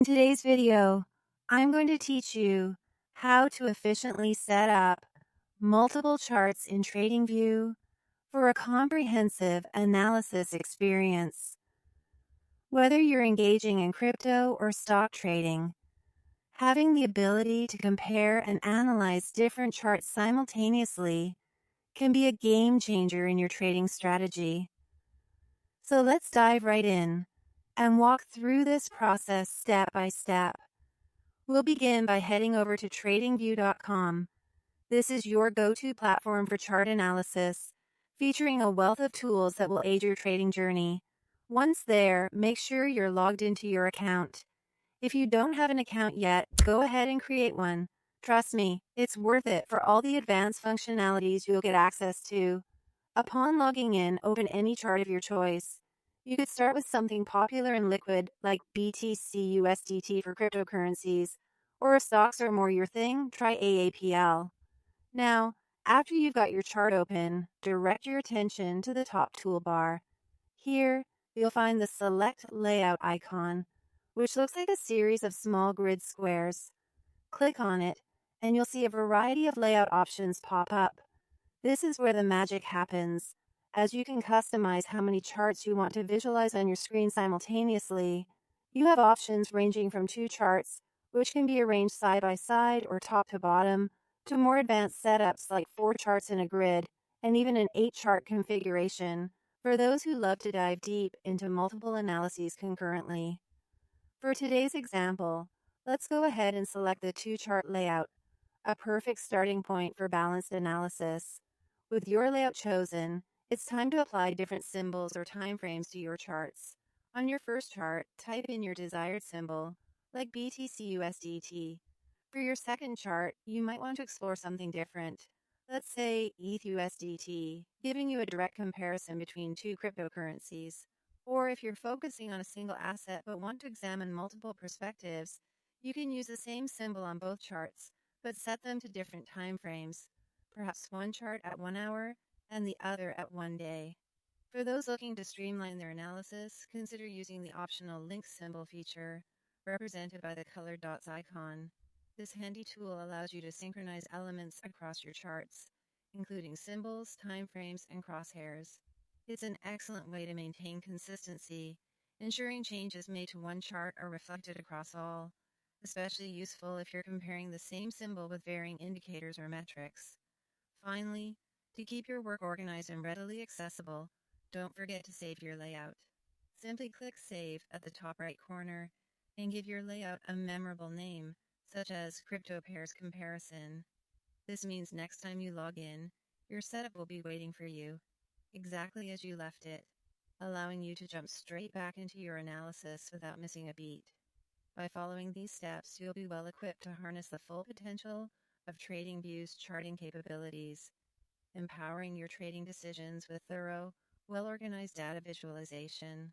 In today's video, I'm going to teach you how to efficiently set up multiple charts in TradingView for a comprehensive analysis experience. Whether you're engaging in crypto or stock trading, having the ability to compare and analyze different charts simultaneously can be a game changer in your trading strategy. So let's dive right in and walk through this process step by step. We'll begin by heading over to tradingview.com. This is your go-to platform for chart analysis, featuring a wealth of tools that will aid your trading journey. Once there, make sure you're logged into your account. If you don't have an account yet, go ahead and create one. Trust me, it's worth it for all the advanced functionalities you'll get access to. Upon logging in, open any chart of your choice. You could start with something popular and liquid like BTC USDT for cryptocurrencies, or if stocks are more your thing, try AAPL. Now, after you've got your chart open, direct your attention to the top toolbar. Here, you'll find the Select Layout icon, which looks like a series of small grid squares. Click on it, and you'll see a variety of layout options pop up. This is where the magic happens, as you can customize how many charts you want to visualize on your screen simultaneously. You have options ranging from 2 charts, which can be arranged side by side or top to bottom, to more advanced setups like 4 charts in a grid, and even an 8-chart configuration, for those who love to dive deep into multiple analyses concurrently. For today's example, let's go ahead and select the 2-chart layout, a perfect starting point for balanced analysis. With your layout chosen, it's time to apply different symbols or timeframes to your charts. On your first chart, type in your desired symbol, like BTC USDT. For your second chart, you might want to explore something different. Let's say ETH USDT, giving you a direct comparison between 2 cryptocurrencies. Or if you're focusing on a single asset but want to examine multiple perspectives, you can use the same symbol on both charts, but set them to different time frames. Perhaps one chart at 1 hour and the other at 1 day. For those looking to streamline their analysis, consider using the optional link symbol feature, represented by the colored dots icon. This handy tool allows you to synchronize elements across your charts, including symbols, time frames, and crosshairs. It's an excellent way to maintain consistency, ensuring changes made to one chart are reflected across all, especially useful if you're comparing the same symbol with varying indicators or metrics. Finally, to keep your work organized and readily accessible, don't forget to save your layout. Simply click Save at the top right corner and give your layout a memorable name, such as Crypto Pairs Comparison. This means next time you log in, your setup will be waiting for you, exactly as you left it, allowing you to jump straight back into your analysis without missing a beat. By following these steps, you'll be well equipped to harness the full potential of TradingView's charting capabilities, empowering your trading decisions with thorough, well-organized data visualization.